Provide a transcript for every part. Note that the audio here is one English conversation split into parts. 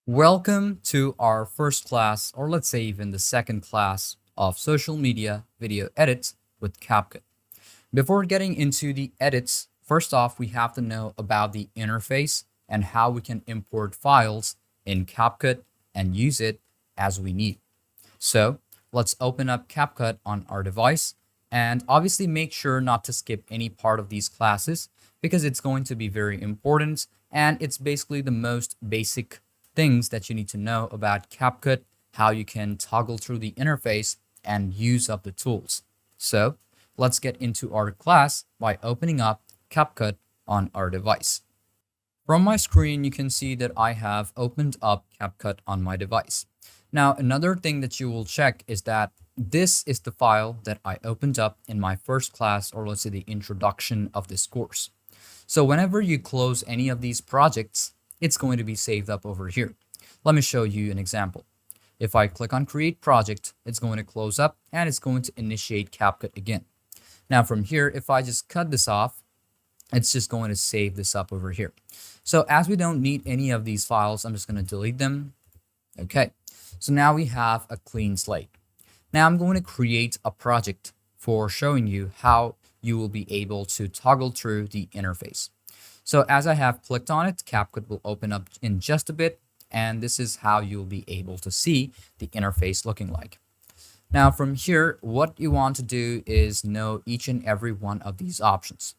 Welcome to our first class, or let's say even the second class of social media video edits with CapCut. Before getting into the edits, first off, we have to know about the interface and how we can import files in CapCut and use it as we need. So let's open up CapCut on our device and obviously make sure not to skip any part of these classes because it's going to be very important and it's basically the most basic things that you need to know about CapCut, how you can toggle through the interface and use up the tools. So let's get into our class by opening up CapCut on our device. From my screen, you can see that I have opened up CapCut on my device. Now, another thing that you will check is that this is the file that I opened up in my first class, or let's say the introduction of this course. So whenever you close any of these projects, it's going to be saved up over here. Let me show you an example. If I click on create project, it's going to close up and it's going to initiate CapCut again. Now from here, if I just cut this off, it's just going to save this up over here. So as we don't need any of these files, I'm just going to delete them. Okay, so now we have a clean slate. Now I'm going to create a project for showing you how you will be able to toggle through the interface. So as I have clicked on it, CapCut will open up in just a bit, and this is how you'll be able to see the interface looking like. Now from here, what you want to do is know each and every one of these options.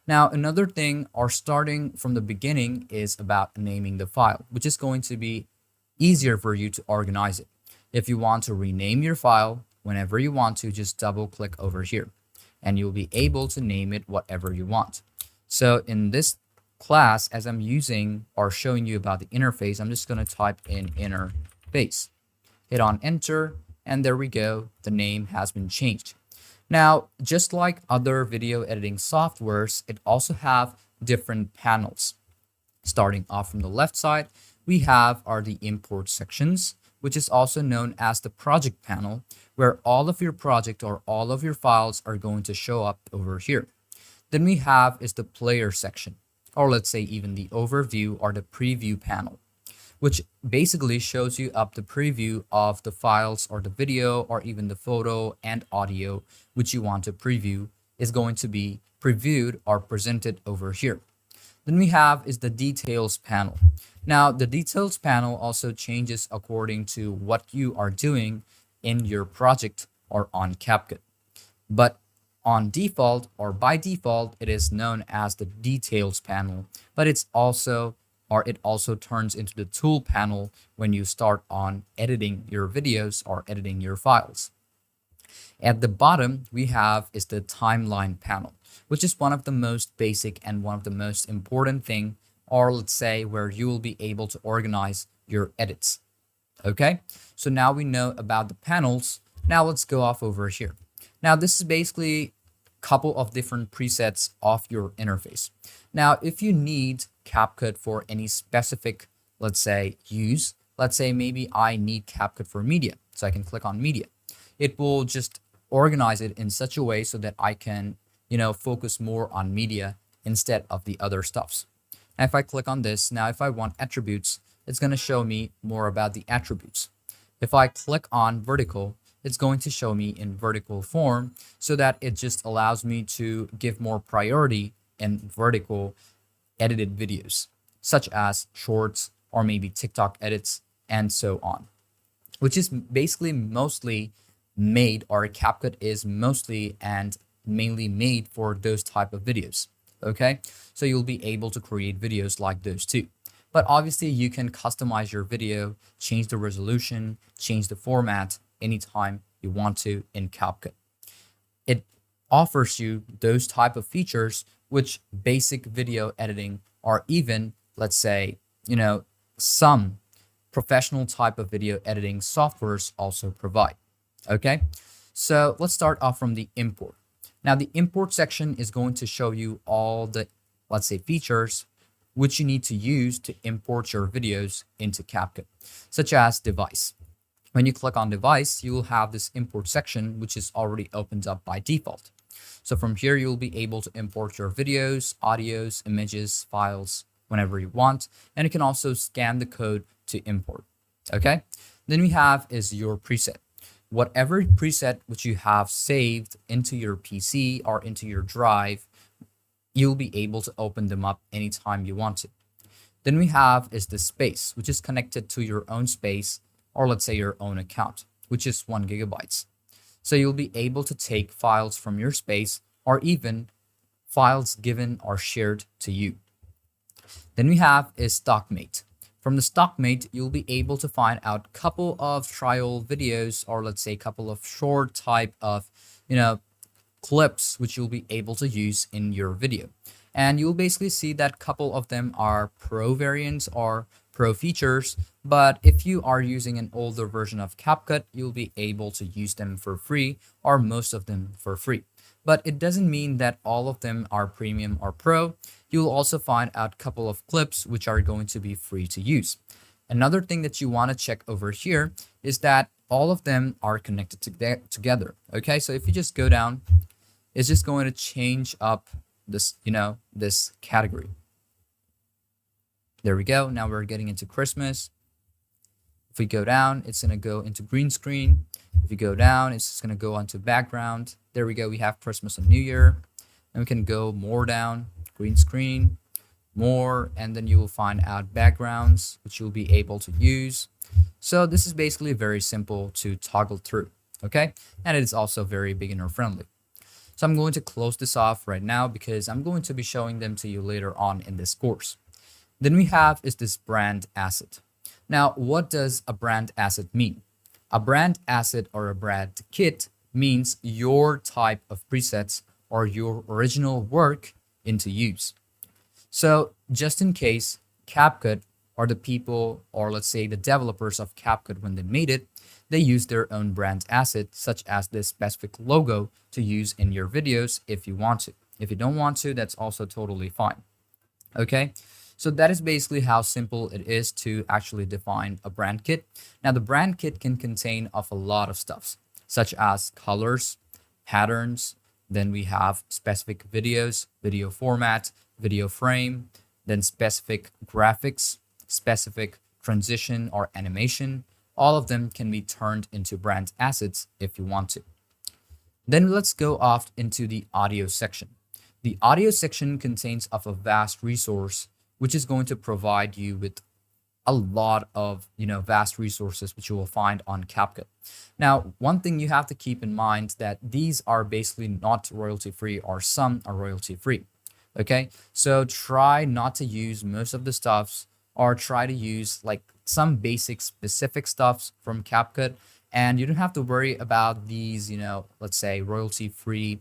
Now another thing, or starting from the beginning, is about naming the file, which is going to be easier for you to organize it. If you want to rename your file, whenever you want to, just double click over here and you'll be able to name it whatever you want. So in this class, as I'm using or showing you about the interface, I'm just going to type in interface, hit on enter, and there we go. The name has been changed. Now, just like other video editing softwares, it also have different panels. Starting off from the left side, we have the import sections, which is also known as the project panel, where all of your project or all of your files are going to show up over here. Then we have the player section, or let's say even the overview or the preview panel, which basically shows you up the preview of the files or the video or even the photo and audio which you want to preview is going to be previewed or presented over here. Then we have the details panel. Now the details panel also changes according to what you are doing in your project or on CapCut. But on default, or by default, it is known as the details panel, but it also turns into the tool panel when you start on editing your videos or editing your files. At the bottom, we have the timeline panel, which is one of the most basic and one of the most important thing, or let's say where you will be able to organize your edits. Okay, so now we know about the panels. Now let's go off over here. Now this is basically a couple of different presets of your interface. Now if you need CapCut for any specific, let's say, use, let's say maybe I need CapCut for media, so I can click on media. It will just organize it in such a way so that I can, focus more on media instead of the other stuffs. Now if I click on this, now if I want attributes, it's going to show me more about the attributes. If I click on vertical, it's going to show me in vertical form so that it just allows me to give more priority in vertical edited videos, such as shorts or maybe TikTok edits and so on, which is basically mostly made, or CapCut is mostly and mainly made for those type of videos. Okay, so you'll be able to create videos like those too. But obviously you can customize your video, change the resolution, change the format anytime you want to in CapCut. It offers you those type of features which basic video editing or even, let's say, some professional type of video editing softwares also provide. Okay, so let's start off from the import. Now the import section is going to show you all the, let's say, features which you need to use to import your videos into CapCut, such as device. When you click on device, you will have this import section, which is already opened up by default. So from here, you'll be able to import your videos, audios, images, files, whenever you want, and you can also scan the code to import. Okay, then we have is your preset. Whatever preset which you have saved into your PC or into your drive, you'll be able to open them up anytime you want to. Then we have is the space, which is connected to your own space, or let's say your own account, which is 1 GB. So you'll be able to take files from your space or even files given or shared to you. Then we have is stockmate. From the stockmate, you'll be able to find out a couple of trial videos, or let's say a couple of short type of, clips which you'll be able to use in your video. And you'll basically see that couple of them are pro variants or pro features, but if you are using an older version of CapCut, you'll be able to use them for free or most of them for free. But it doesn't mean that all of them are premium or pro. You'll also find out a couple of clips which are going to be free to use. Another thing that you want to check over here is that all of them are connected together. Okay, so if you just go down, it's just going to change up this, this category. There we go. Now we're getting into Christmas. If we go down, it's going to go into green screen. If you go down, it's just going to go onto background. There we go. We have Christmas and New Year. And we can go more down, green screen, more, and then you will find out backgrounds, which you'll be able to use. So this is basically very simple to toggle through. Okay. And it is also very beginner friendly. So I'm going to close this off right now because I'm going to be showing them to you later on in this course. Then we have is this brand asset. Now, what does a brand asset mean? A brand asset or a brand kit means your type of presets or your original work into use. So just in case CapCut or the people, or let's say the developers of CapCut, when they made it, they use their own brand asset, such as this specific logo, to use in your videos if you want to. If you don't want to, that's also totally fine. Okay, so that is basically how simple it is to actually define a brand kit. Now, the brand kit can contain of a lot of stuff, such as colors, patterns, then we have specific videos, video format, video frame, then specific graphics, specific transition or animation. All of them can be turned into brand assets if you want to. Then let's go off into the audio section. The audio section contains of a vast resource, which is going to provide you with a lot of, vast resources, which you will find on CapCut. Now, one thing you have to keep in mind that these are basically not royalty free, or some are royalty free. Okay, so try not to use most of the stuffs, or try to use like some basic specific stuffs from CapCut, and you don't have to worry about these, let's say royalty free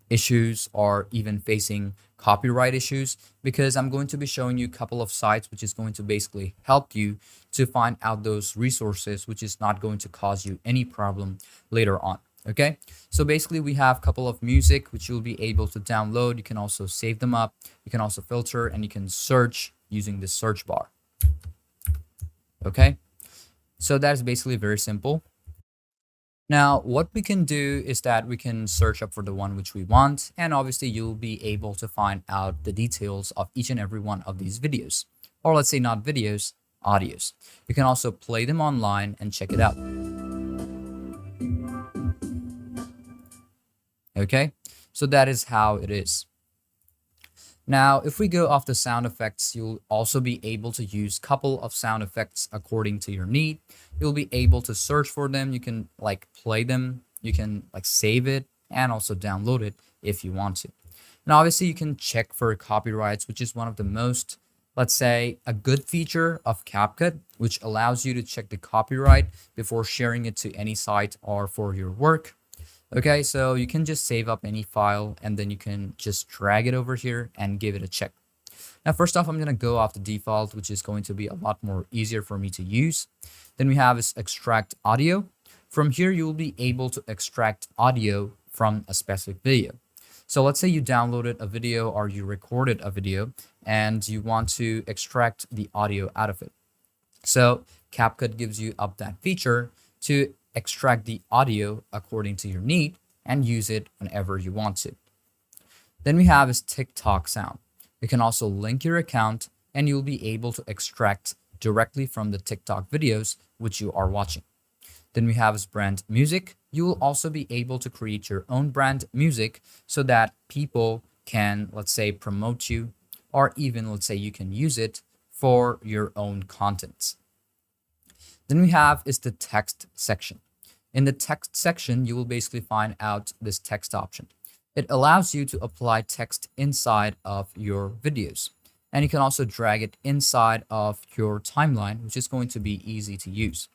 issues or even facing copyright issues, because I'm going to be showing you a couple of sites which is going to basically help you to find out those resources, which is not going to cause you any problem later on. Okay, so basically we have a couple of music which you'll be able to download. You can also save them up, you can also filter, and you can search using the search bar. Okay, so that's basically very simple. Now, what we can do is that we can search up for the one which we want, and obviously you'll be able to find out the details of each and every one of these videos, or let's say not videos, audios. You can also play them online and check it out. Okay, so that is how it is. Now, if we go off the sound effects, you'll also be able to use a couple of sound effects according to your need. You'll be able to search for them. You can like play them. You can like save it and also download it if you want to. And obviously you can check for copyrights, which is one of the most, let's say, a good feature of CapCut, which allows you to check the copyright before sharing it to any site or for your work. Okay, so you can just save up any file and then you can just drag it over here and give it a check. Now, first off, I'm going to go off the default, which is going to be a lot more easier for me to use. Then we have is extract audio. From here, you will be able to extract audio from a specific video. So let's say you downloaded a video or you recorded a video and you want to extract the audio out of it. So CapCut gives you up that feature to extract the audio according to your need, and use it whenever you want to. Then we have is TikTok sound. You can also link your account and you'll be able to extract directly from the TikTok videos which you are watching. Then we have is brand music. You will also be able to create your own brand music so that people can, let's say, promote you, or even, let's say, you can use it for your own content. Then we have is the text section. In the text section, you will basically find out this text option. It allows you to apply text inside of your videos. And you can also drag it inside of your timeline, which is going to be easy to use.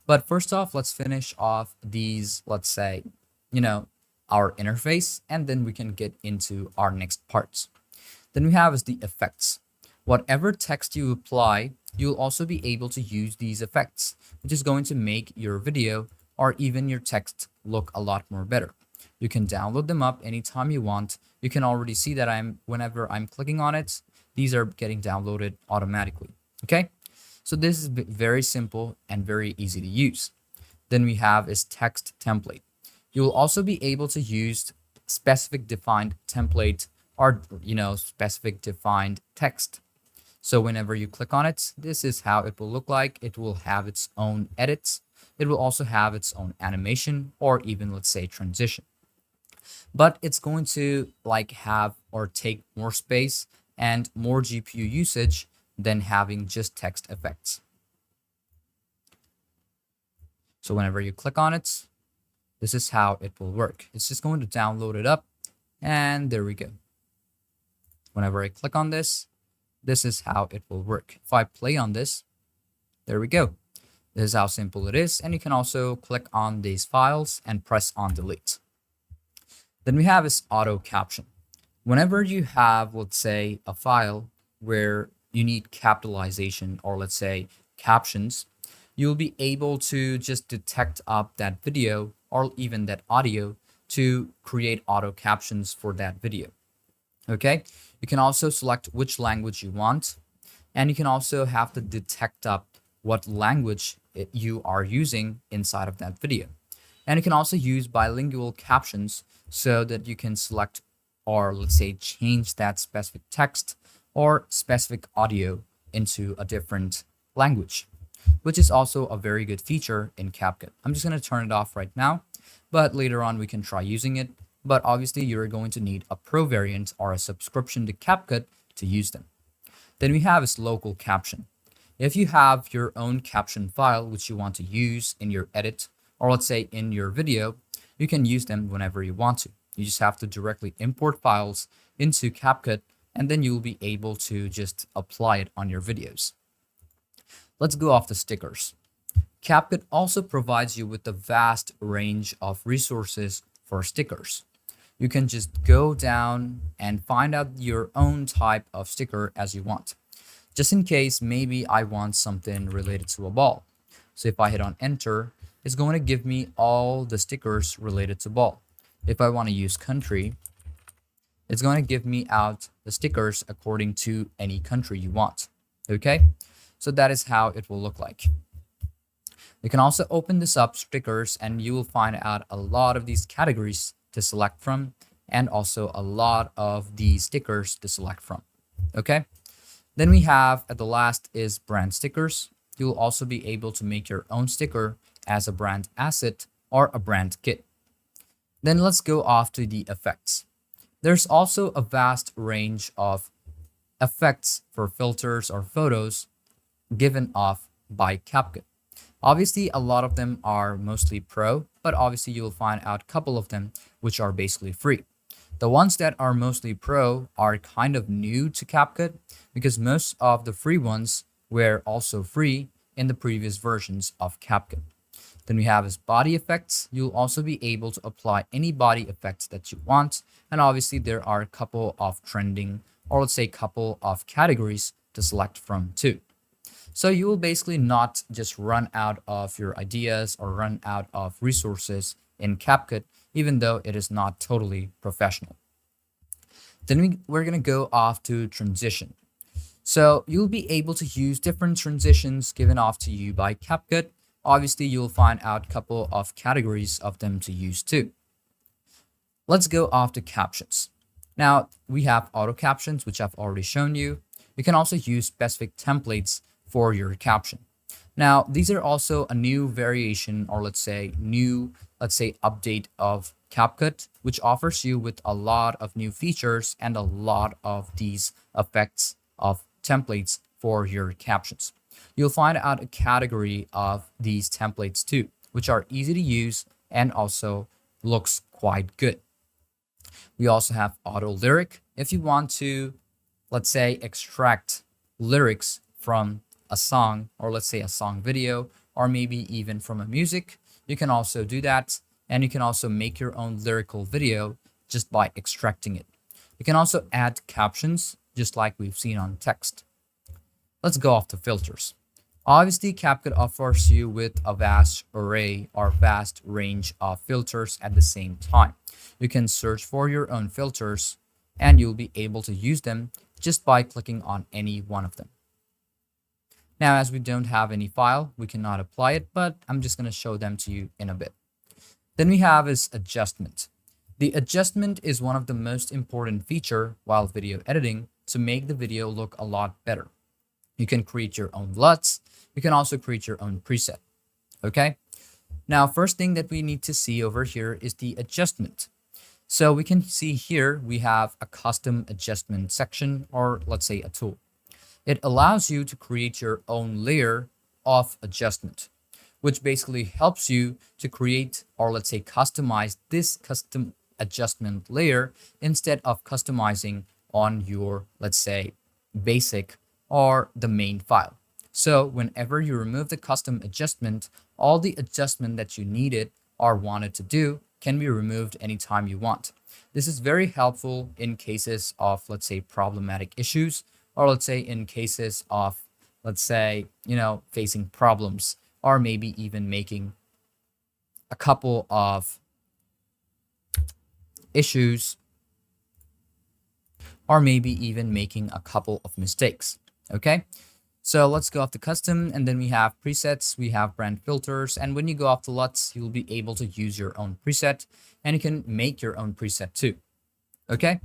But first off, let's finish off these, let's say, our interface, and then we can get into our next parts. Then we have is the effects. Whatever text you apply, you'll also be able to use these effects, which is going to make your video or even your text look a lot more better. You can download them up anytime you want. You can already see that whenever I'm clicking on it, these are getting downloaded automatically. Okay, so this is very simple and very easy to use. Then we have is text template. You will also be able to use specific defined template or specific defined text. So whenever you click on it, this is how it will look like. It will have its own edits. It will also have its own animation or even, let's say, transition. But it's going to have or take more space and more GPU usage than having just text effects. So whenever you click on it, this is how it will work. It's just going to download it up, and there we go. Whenever I click on this, this is how it will work. If I play on this, there we go. This is how simple it is. And you can also click on these files and press on delete. Then we have is auto caption. Whenever you have, let's say, a file where you need capitalization or, let's say, captions, you'll be able to just detect up that video or even that audio to create auto captions for that video. Okay, you can also select which language you want, and you can also have to detect up what language you are using inside of that video. And you can also use bilingual captions so that you can select or, let's say, change that specific text or specific audio into a different language, which is also a very good feature in CapCut. I'm just going to turn it off right now, but later on we can try using it. But obviously you're going to need a pro variant or a subscription to CapCut to use them. Then we have is local caption. If you have your own caption file which you want to use in your edit or, let's say, in your video, you can use them whenever you want to. You just have to directly import files into CapCut, and then you'll be able to just apply it on your videos. Let's go off the stickers. CapCut also provides you with a vast range of resources for stickers. You can just go down and find out your own type of sticker as you want. Just in case, maybe I want something related to a ball. So if I hit on enter, it's going to give me all the stickers related to ball. If I want to use country, it's going to give me out the stickers according to any country you want. Okay, so that is how it will look like. You can also open this up, stickers, and you will find out a lot of these categories to select from, and also a lot of these stickers to select from. Okay, then we have at the last is brand stickers. You will also be able to make your own sticker as a brand asset or a brand kit. Then let's go off to the effects. There's also a vast range of effects for filters or photos given off by CapCut. Obviously, a lot of them are mostly pro, but obviously you'll find out a couple of them which are basically free. The ones that are mostly pro are kind of new to CapCut because most of the free ones were also free in the previous versions of CapCut. Then we have is body effects. You'll also be able to apply any body effects that you want. And obviously there are a couple of trending, or let's say a couple of categories to select from too. So you will basically not just run out of your ideas or run out of resources in CapCut, even though it is not totally professional. Then we're going to go off to transition. So you'll be able to use different transitions given off to you by CapCut. Obviously, you'll find out a couple of categories of them to use too. Let's go off to captions. Now we have auto captions, which I've already shown you. You can also use specific templates for your caption. Now, these are also a new variation, or let's say update of CapCut, which offers you with a lot of new features and a lot of these effects of templates for your captions. You'll find out a category of these templates too, which are easy to use and also looks quite good. We also have auto lyric. If you want to, let's say, extract lyrics from a song, or let's say a song video, or maybe even from a music, you can also do that. And you can also make your own lyrical video just by extracting it. You can also add captions, just like we've seen on text. Let's go off to filters. Obviously, CapCut offers you with a vast array or vast range of filters at the same time. You can search for your own filters and you'll be able to use them just by clicking on any one of them. Now, as we don't have any file, we cannot apply it, but I'm just going to show them to you in a bit. Then we have is adjustment. The adjustment is one of the most important feature while video editing to make the video look a lot better. You can create your own LUTs. You can also create your own preset. Okay. Now, first thing that we need to see over here is the adjustment. So we can see here we have a custom adjustment section, or let's say a tool. It allows you to create your own layer of adjustment, which basically helps you to create, or let's say customize this custom adjustment layer instead of customizing on your, let's say, basic or the main file. So whenever you remove the custom adjustment, all the adjustment that you needed or wanted to do can be removed anytime you want. This is very helpful in cases of, let's say, problematic issues, or let's say in cases of, let's say, facing problems, or maybe even making a couple of issues, or maybe even making a couple of mistakes. Okay, so let's go off to custom, and then we have presets, we have brand filters, and when you go off to LUTs, you'll be able to use your own preset, and you can make your own preset too. Okay,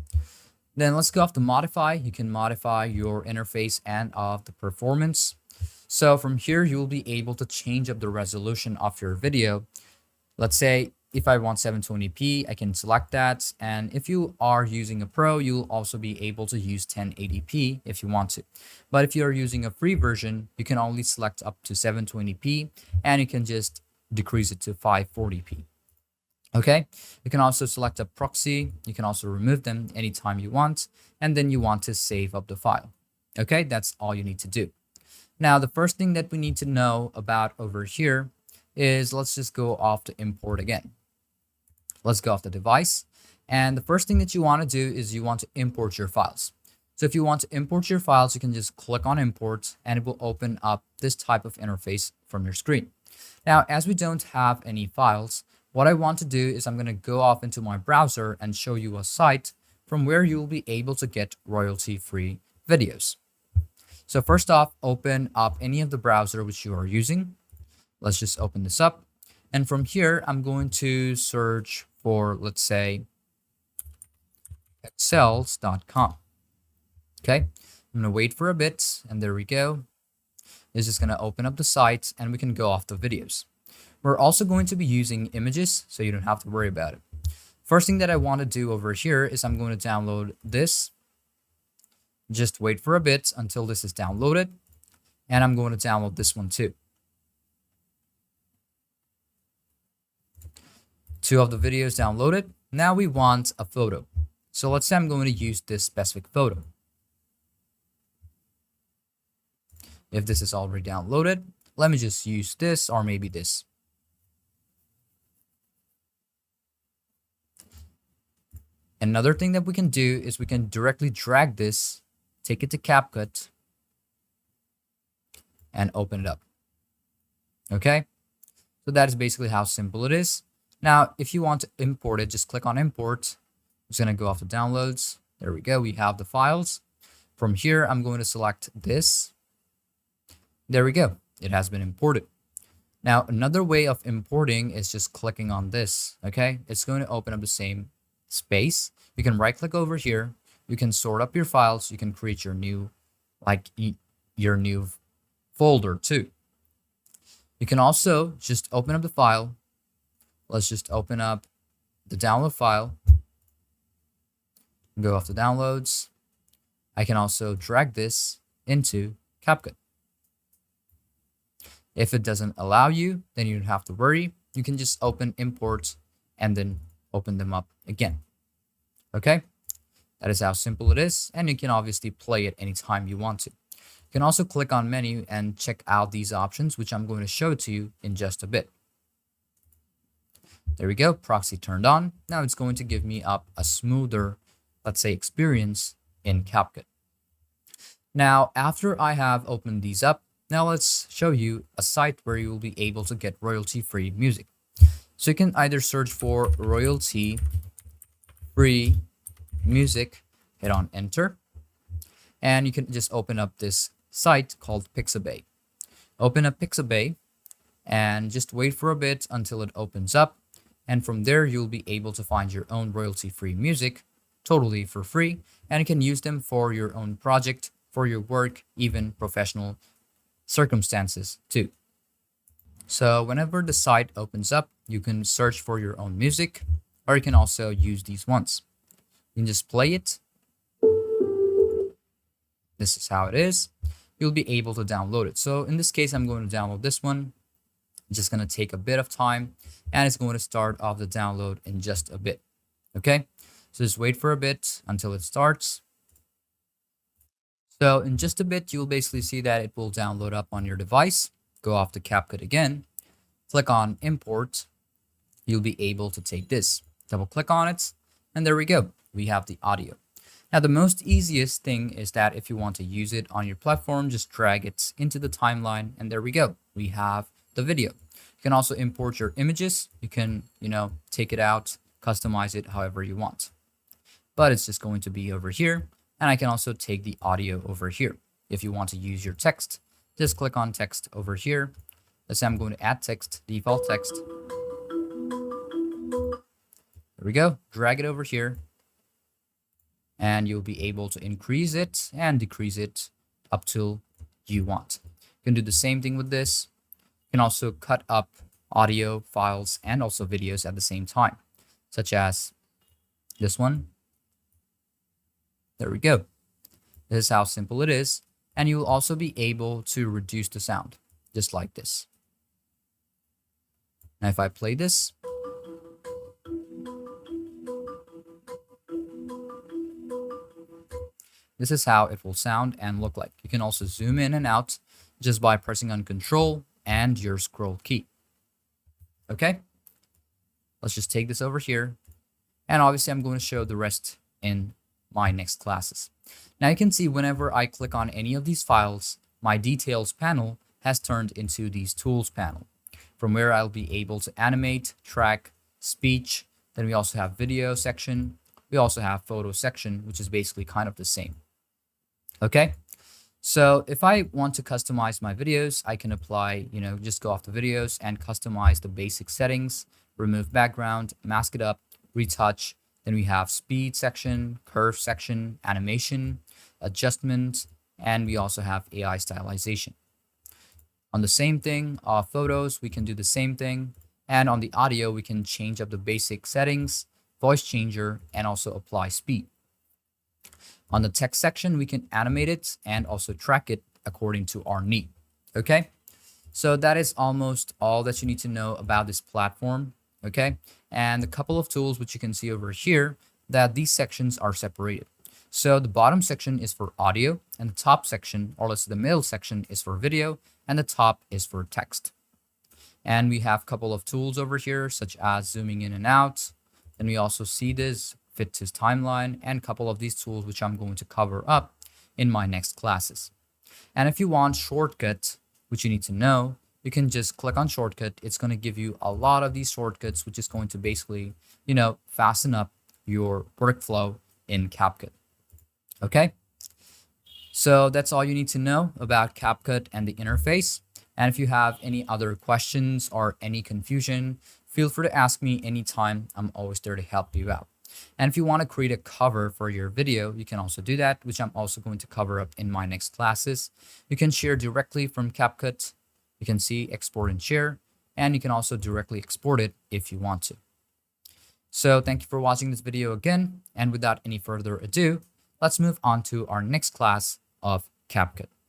then let's go off to modify. You can modify your interface and of the performance. So from here, you'll be able to change up the resolution of your video. Let's say if I want 720p, I can select that. And if you are using a pro, you'll also be able to use 1080p if you want to. But if you're using a free version, you can only select up to 720p and you can just decrease it to 540p. Okay, you can also select a proxy. You can also remove them anytime you want, and then you want to save up the file. Okay, that's all you need to do. Now, the first thing that we need to know about over here is, let's just go off to import again. Let's go off the device. And the first thing that you want to do is you want to import your files. So if you want to import your files, you can just click on import and it will open up this type of interface from your screen. Now, as we don't have any files, what I want to do is I'm going to go off into my browser and show you a site from where you'll be able to get royalty-free videos. So first off, open up any of the browser which you are using. Let's just open this up. And from here, I'm going to search for, let's say, excels.com. Okay, I'm going to wait for a bit, and there we go. This is going to open up the site, and we can go off the videos. We're also going to be using images, so you don't have to worry about it. First thing that I want to do over here is I'm going to download this. Just wait for a bit until this is downloaded, and I'm going to download this one too. Two of the videos downloaded. Now we want a photo. So let's say I'm going to use this specific photo. If this is already downloaded, let me just use this or maybe this. Another thing that we can do is we can directly drag this, take it to CapCut, and open it up. Okay, so that is basically how simple it is. Now, if you want to import it, just click on import. I'm just going to go off the downloads. There we go. We have the files. From here, I'm going to select this. There we go. It has been imported. Now, another way of importing is just clicking on this. Okay, it's going to open up the same space. You can right click over here. You can sort up your files. You can create your new, your new folder too. You can also just open up the file. Let's just open up the download file. Go off the downloads. I can also drag this into CapCut. If it doesn't allow you, then you don't have to worry. You can just open import and then open them up again. Okay, that is how simple it is, and you can obviously play it anytime you want to. You can also click on menu and check out these options, which I'm going to show to you in just a bit. There we go, proxy turned on. Now it's going to give me up a smoother, let's say, experience in CapCut. Now, after I have opened these up, now let's show you a site where you will be able to get royalty-free music. So you can either search for royalty-free music, hit on enter, and you can just open up this site called Pixabay. Open up Pixabay and just wait for a bit until it opens up. And from there, you'll be able to find your own royalty-free music totally for free, and you can use them for your own project, for your work, even professional circumstances too. So whenever the site opens up, you can search for your own music, or you can also use these ones. You can just play it. This is how it is. You'll be able to download it. So in this case, I'm going to download this one. It's just going to take a bit of time, and it's going to start off the download in just a bit. Okay, so just wait for a bit until it starts. So in just a bit, you'll basically see that it will download up on your device. Go off to CapCut again, click on import. You'll be able to take this, double click on it, and there we go. We have the audio. Now, the most easiest thing is that if you want to use it on your platform, just drag it into the timeline, and there we go. We have the video. You can also import your images. You can, take it out, customize it however you want. But it's just going to be over here. And I can also take the audio over here. If you want to use your text, just click on text over here. Let's say I'm going to add text, default text. There we go. Drag it over here. And you'll be able to increase it and decrease it up till you want. You can do the same thing with this. You can also cut up audio files and also videos at the same time, such as this one. There we go. This is how simple it is. And you'll also be able to reduce the sound, just like this. Now, if I play this, this is how it will sound and look like. You can also zoom in and out just by pressing on Control and your scroll key. Okay, let's just take this over here. And obviously, I'm going to show the rest in my next classes. Now you can see whenever I click on any of these files, my details panel has turned into these tools panel, from where I'll be able to animate, track, speech. Then we also have video section. We also have photo section, which is basically kind of the same. Okay, so if I want to customize my videos, I can apply, just go off the videos and customize the basic settings, remove background, mask it up, retouch. Then we have speed section, curve section, animation, adjustment, and we also have AI stylization. On the same thing, photos, we can do the same thing. And on the audio, we can change up the basic settings, voice changer, and also apply speed. On the text section, we can animate it and also track it according to our need. Okay, so that is almost all that you need to know about this platform. Okay, and a couple of tools which you can see over here, that these sections are separated. So the bottom section is for audio, and the top section, or let's say the middle section, is for video, and the top is for text. And we have a couple of tools over here, such as zooming in and out. Then we also see this fit to timeline, and a couple of these tools which I'm going to cover up in my next classes. And if you want shortcuts, which you need to know, you can just click on shortcut. It's going to give you a lot of these shortcuts, which is going to basically, fasten up your workflow in CapCut. Okay, so that's all you need to know about CapCut and the interface. And if you have any other questions or any confusion, feel free to ask me anytime. I'm always there to help you out. And if you want to create a cover for your video, you can also do that, which I'm also going to cover up in my next classes. You can share directly from CapCut. You can see export and share, and you can also directly export it if you want to. So thank you for watching this video again. And without any further ado, let's move on to our next class of CapCut.